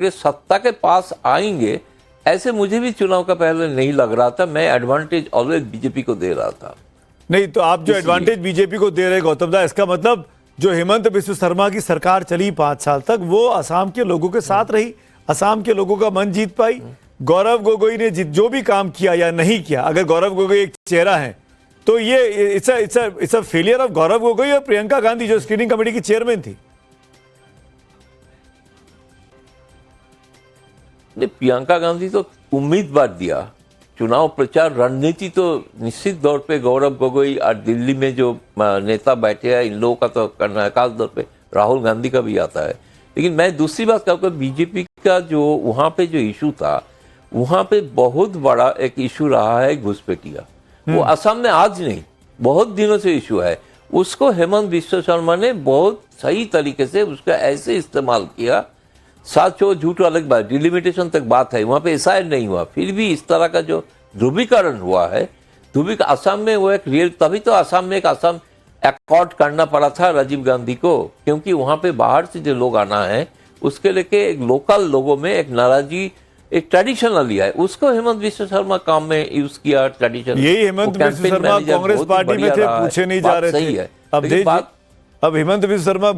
कांग्रेस सत्ता के पास आएंगे ऐसे मुझे भी चुनाव का पहले नहीं लग रहा था। मैं एडवांटेज ऑलवेज बीजेपी को दे रहा था। नहीं तो आप जो एडवांटेज बीजेपी को दे रहे गौतम दा, इसका मतलब जो हेमंत बिस्व शर्मा की सरकार चली 5 साल तक, वो असम के लोगों के साथ रही, असम के लोगों का मन जीत पाई। गौरव गोगोई ने जो भी काम किया या नहीं किया, अगर गौरव गोगोई एक चेहरा है तो ये it's a failure of Gaurav Gogoi और प्रियंका गांधी जो स्क्रीनिंग कमेटी की चेयरमैन थी। प्रियंका गांधी तो उम्मीदवार दिया, चुनाव प्रचार रणनीति तो निश्चित तौर पे गौरव गोगोई और दिल्ली में जो नेता बैठे हैं इन लोगों का तो करना है, खास तौर पे राहुल गांधी का भी आता है। लेकिन मैं दूसरी बात कहूँगा, बीजेपी का जो वहाँ पे जो इशू था, वहाँ पे बहुत बड़ा एक इशू रहा है घुसपैठिया। वो असम में आज नहीं, बहुत दिनों से इशू है। उसको हेमंत बिस्व शर्मा ने बहुत सही तरीके से उसका ऐसे इस्तेमाल किया। सच हो झूठ अलग बात, डिलिमिटेशन तक बात है, वहाँ पे एसआईआर नहीं हुआ, फिर भी इस तरह का जो ध्रुवीकरण हुआ है, असम में वो एक रियल, तभी तो असम में एक असम अकॉर्ड करना पड़ा था राजीव गांधी को, क्योंकि वहाँ पे बाहर से जो लोग आना है उसके लेके एक लोकल लोगों में एक नाराजगी, एक ट्रेडिशनल है, उसको हेमंत बिस्व शर्मा काम में यूज किया। ट्रेडिशनल यही हेमंत बिस्व शर्मा कांग्रेस पार्टी में थे, पूछे नहीं जा रहे थे। अब हेमंत बिस्व शर्मा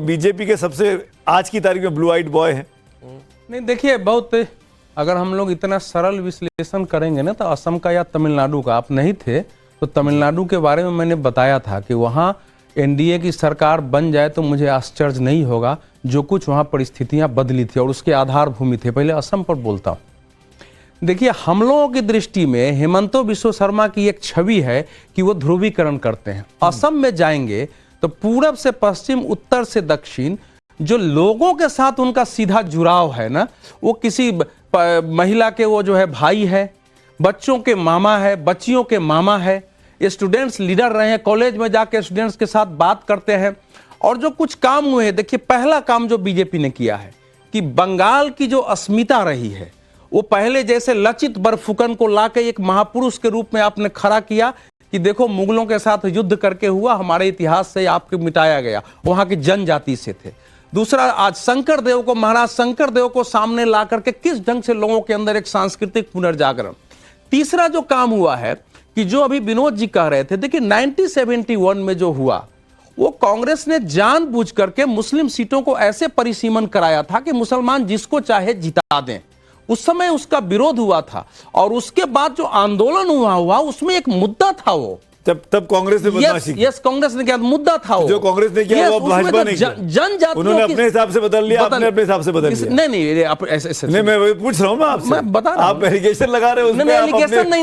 बीजेपी के सबसे आज की तारीख में ब्लू आइड बॉय हैं। नहीं देखिए, बहुत अगर हम लोग इतना सरल विश्लेषण करेंगे ना, तो असम का या तमिलनाडु का, आप नहीं थे तो तमिलनाडु के बारे में मैंने बताया था कि वहाँ एनडीए की सरकार बन जाए तो मुझे आश्चर्य नहीं होगा, जो कुछ वहाँ परिस्थितियाँ बदली थी और उसके आधार भूमि थे। पहले असम पर बोलता हूँ। देखिए, हम लोगों की दृष्टि में हेमंतो बिस्व शर्मा की एक छवि है कि वो ध्रुवीकरण करते हैं। असम में जाएंगे तो पूरब से पश्चिम, उत्तर से दक्षिण, जो लोगों के साथ उनका सीधा जुड़ाव है ना, वो किसी महिला के वो जो है भाई है, बच्चों के मामा है, बच्चियों के मामा है, स्टूडेंट्स लीडर रहे हैं, कॉलेज में जाके स्टूडेंट्स के साथ बात करते हैं। और जो कुछ काम हुए हैं, देखिए पहला काम जो बीजेपी ने किया है कि बंगाल की जो अस्मिता रही है, वो पहले जैसे लचित बरफुकन को लाके एक महापुरुष के रूप में आपने खड़ा किया कि देखो मुगलों के साथ युद्ध करके हुआ, हमारे इतिहास से आपको मिटाया गया, वहां की जनजाति से थे। दूसरा, आज शंकर देव को, महाराज शंकर देव को सामने ला करके किस ढंग से लोगों के अंदर एक सांस्कृतिक पुनर्जागरण। तीसरा जो काम हुआ है कि जो अभी विनोद जी कह रहे थे, देखिए 1971 में जो हुआ, वो कांग्रेस ने जानबूझ करके मुस्लिम सीटों को ऐसे परिसीमन कराया था कि मुसलमान जिसको चाहे जिता दें। उस समय उसका विरोध हुआ था और उसके बाद जो आंदोलन हुआ उसमें एक मुद्दा था वो, तब कांग्रेस ने बदमाशी की। यस, कांग्रेस ने किया, मुद्दा था वो। जो कांग्रेस ने किया वो भाजपा ने किया। जनजातियों उन्होंने अपने हिसाब से बदल लिया, आपने अपने हिसाब से बदल लिया। नहीं, आप ऐसे नहीं, मैं पूछ रहा हूँ ना आपसे, मैं बता रहा हूँ। आप एलिगेशन लगा रहे हो उसमें,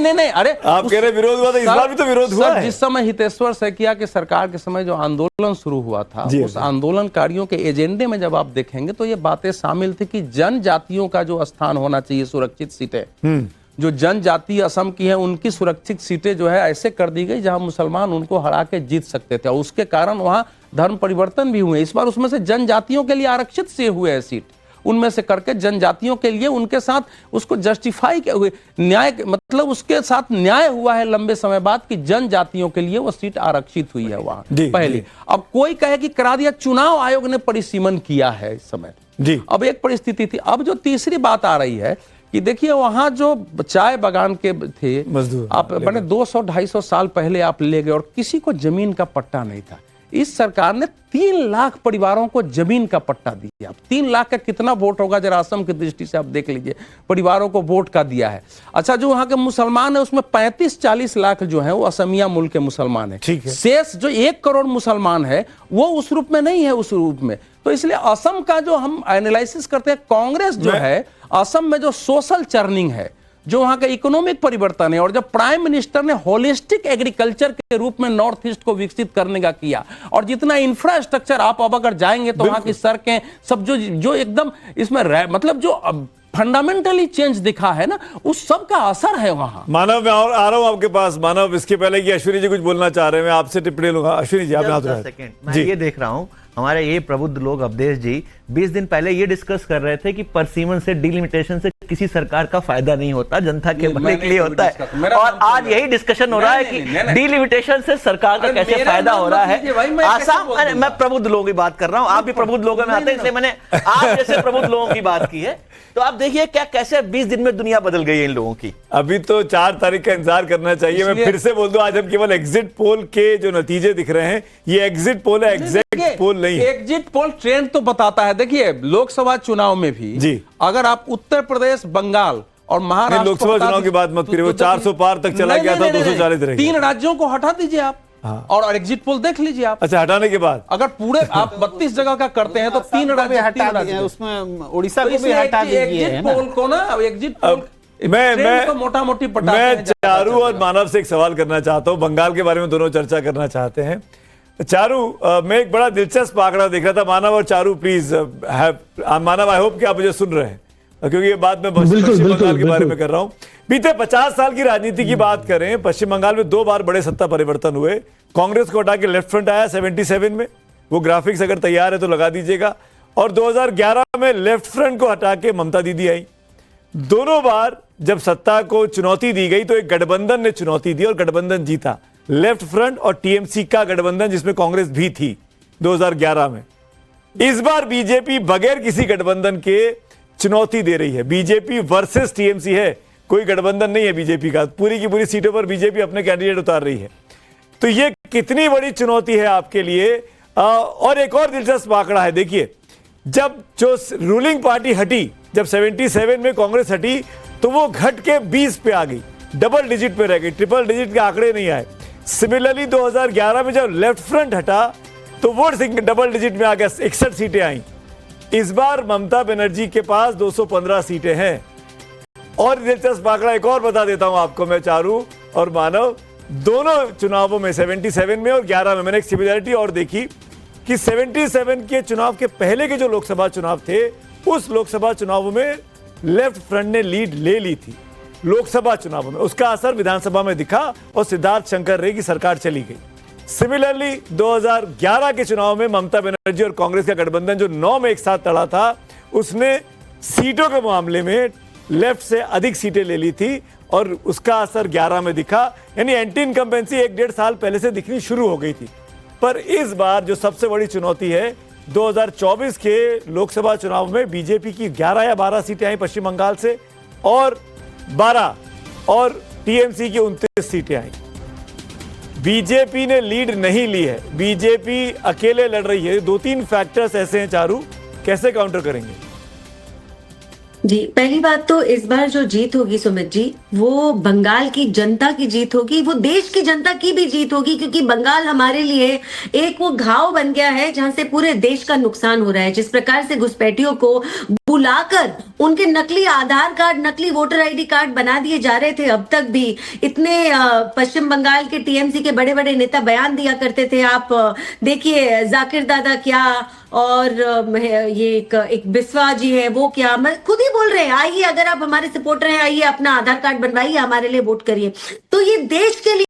नहीं, अरे आप कह रहे विरोध हुआ था, इस बार भी तो विरोध हुआ है। जिस समय हितेश्वर सैकिया की सरकार के समय जो आंदोलन शुरू हुआ था, उस आंदोलनकारियों के एजेंडे में जब आप देखेंगे तो ये बातें शामिल थी कि जनजातियों का जो स्थान होना चाहिए, सुरक्षित सीटें, जो जनजाति असम की है उनकी सुरक्षित सीटें जो है ऐसे कर दी गई जहां मुसलमान उनको हरा के जीत सकते थे, और उसके कारण वहां धर्म परिवर्तन भी हुए। इस बार उसमें से जनजातियों के लिए आरक्षित से हुए हैं सीट, उनमें से करके जनजातियों के लिए उनके साथ उसको जस्टिफाई हुए, न्याय, मतलब उसके साथ न्याय हुआ है लंबे समय बाद कि जनजातियों के लिए वो सीट आरक्षित हुई है वहां पहले। अब कोई कहे कि करा दिया, चुनाव आयोग ने परिसीमन किया है इस समय। अब एक परिस्थिति थी। अब जो तीसरी बात आ रही है कि देखिए वहां जो चाय बागान के थे मजदूर, आप मैंने 200-250 साल पहले आप ले गए और किसी को जमीन का पट्टा नहीं था। इस सरकार ने 3 लाख परिवारों को जमीन का पट्टा दिया। 3 लाख का कितना वोट होगा जरा असम की दृष्टि से आप देख लीजिए, परिवारों को वोट का दिया है। अच्छा, जो वहां के मुसलमान है उसमें 35-40 लाख जो है वो असमिया मूल के मुसलमान है। शेष जो 1 करोड़ मुसलमान है वो उस रूप में नहीं है, उस रूप में। तो इसलिए असम का जो हम एनालिसिस करते हैं, कांग्रेस जो है असम में जो सोशल चर्निंग है, जो वहां का इकोनॉमिक परिवर्तन है, और जब प्राइम मिनिस्टर ने होलिस्टिक एग्रीकल्चर के रूप में नॉर्थ ईस्ट को विकसित करने का किया, और जितना इंफ्रास्ट्रक्चर आप अब अगर जाएंगे तो वहां की सड़कें सब जो एकदम इसमें मतलब जो फंडामेंटली चेंज दिखा है ना, उस सब का असर है वहां। मानव, मैं और आ रहा हूं आपके पास। मानव, इसके पहले कि अश्विनी जी कुछ बोलना चाह रहे हैं, मैं आपसे टिप्पणी लूंगा। अश्विनी जी, आपने हाथ उठाया। मैं ये देख रहा हूं, हमारे ये प्रबुद्ध लोग अवधेश जी 20 दिन पहले ये डिस्कस कर रहे थे कि परसीमन से, डिलिमिटेशन से किसी सरकार का फायदा नहीं होता, जनता के भले के लिए मैं होता discuss- है। मेरा और नाम आज यही डिस्कशन हो रहा है कि डिलिमिटेशन से सरकार का अरे कैसे मेरा फायदा नाम हो रहा मत लीजिए भाई, है। मैं कैसे आसाम, बोल अरे दूंगा? मैं प्रबुद्ध लोगों की बात कर रहा हूं, आप भी प्रबुद्ध लोगों में आते हैं, इसलिए मैंने आप जैसे प्रबुद्ध लोगों की बात की है। तो आप देखिए क्या कैसे 20 दिन में दुनिया बदल गई है इन लोगों की। अभी तो 4 तारीख का इंतजार करना चाहिए। मैं फिर से बोल दूं, आज हम केवल एग्जिट पोल के जो नतीजे दिख रहे हैं, ये एग्जिट पोल है, एग्जैक्ट पोल नहीं है। एग्जिट पोल ट्रेंड तो बताता है। देखिए लोकसभा चुनाव में भी जी। अगर आप उत्तर प्रदेश, बंगाल और महाराष्ट्र को लोकसभा हटा चुनाव की बात मत करिए, वो 400 पार तक चला गया था, 240 रह गया। 3 राज्यों को हटा दीजिए आप और एग्जिट पोल देख लीजिए आप। अच्छा, हटाने के बाद अगर पूरे आप 32 जगह का करते हैं तो 3 राज्य हटा दिए, उसमें उड़ीसा को भी हटा दीजिए, है एग्जिट ना? पोल को ना, एग्जिट पोल मैं मोटा मोटी पटा मैं चारू और मानव से एक सवाल करना चाहता हूं। बंगाल के बारे में दोनों चर्चा करना चाहते हैं। चारू, मैं एक बड़ा दिलचस्प आंकड़ा देख रहा था। मानव और Charu please, Manav I hope कि आप मुझे सुन रहे हैं, क्योंकि ये बात मैं पश्चिम बंगाल के बारे में कर रहा हूं। बीते 50 साल की राजनीति की बात करें, पश्चिम बंगाल में 2 बार बड़े सत्ता परिवर्तन हुए। कांग्रेस को हटा के लेफ्ट फ्रंट आया 77 में, वो ग्राफिक्स अगर तैयार है तो लगा दीजिएगा। और 2011 में लेफ्ट फ्रंट को हटा के ममता दीदी आई। दोनों बार जब सत्ता को चुनौती दी गई तो एक गठबंधन ने चुनौती दी और गठबंधन जीता, लेफ्ट फ्रंट और टीएमसी का गठबंधन, जिसमें कांग्रेस भी थी 2011 में। इस बार बीजेपी बगैर किसी गठबंधन के चुनौती दे रही है। बीजेपी वर्सेस टीएमसी है, कोई गठबंधन नहीं है बीजेपी का। पूरी की पूरी सीटों पर बीजेपी अपने कैंडिडेट उतार रही है। तो ये कितनी बड़ी चुनौती है आपके लिए। और एक और दिलचस्प आंकड़ा है, देखिए, जब जो रूलिंग पार्टी हटी, जब 77 में कांग्रेस हटी, तो वो घट के 20 पे आ गई, डबल डिजिट पे रह गई, ट्रिपल डिजिट के आंकड़े नहीं आए। सिमिलरली 2011 में जब लेफ्ट फ्रंट हटा तो वो डबल डिजिट में आ गया, 61 सीटें आई। इस बार ममता बनर्जी के पास 215 सीटें हैं। और दिलचस्प आंकड़ा एक और बता देता हूं आपको मैं, चारू और मानव, दोनों चुनावों में 77 में और 11 में मैंने एक सिमिलरिटी और देखी कि 77 के चुनाव के पहले के जो लोकसभा चुनाव थे, उस लोकसभा चुनावों में लेफ्ट फ्रंट ने लीड ले ली थी लोकसभा चुनावों में। उसका असर विधानसभा में दिखा और सिद्धार्थ शंकर रे की सरकार चली गई। सिमिलरली 2011 के चुनाव में ममता बनर्जी और कांग्रेस का गठबंधन जो 9 में एक साथ लड़ा था, उसने सीटों के मामले में लेफ्ट से अधिक सीटें ले ली थी और उसका असर 11 में दिखा। यानी एंटी इनकम्बेंसी 1-1.5 साल पहले से दिखनी शुरू हो गई थी। पर इस बार जो सबसे बड़ी चुनौती है, 2024 के लोकसभा चुनाव में बीजेपी की 11 या 12 सीटें आई पश्चिम बंगाल से और 12, और टीएमसी की 29 सीटें आई। बीजेपी ने लीड नहीं ली है, बीजेपी अकेले लड़ रही है। 2-3 फैक्टर्स ऐसे हैं चारू, कैसे काउंटर करेंगे? जी, पहली बात तो इस बार जो जीत होगी सुमित जी, वो बंगाल की जनता की जीत होगी, वो देश की जनता की भी जीत होगी, क्योंकि बंगाल हमारे लिए एक वो घाव बन गया है जहां से पूरे देश का नुकसान हो रहा है। जिस प्रकार से घुसपैठियों को बुलाकर उनके नकली आधार कार्ड, नकली वोटर आईडी कार्ड बना दिए जा रहे थे, अब तक भी इतने पश्चिम बंगाल के टीएमसी के बड़े बड़े नेता बयान दिया करते थे। आप देखिए जाकिर दादा क्या, और ये एक बिस्वा जी है वो क्या, खुद ही बोल रहे हैं, आइए अगर आप हमारे सपोर्टर हैं, आइए अपना आधार कार्ड बनवाइए, हमारे लिए वोट करिए। तो ये देश के लिए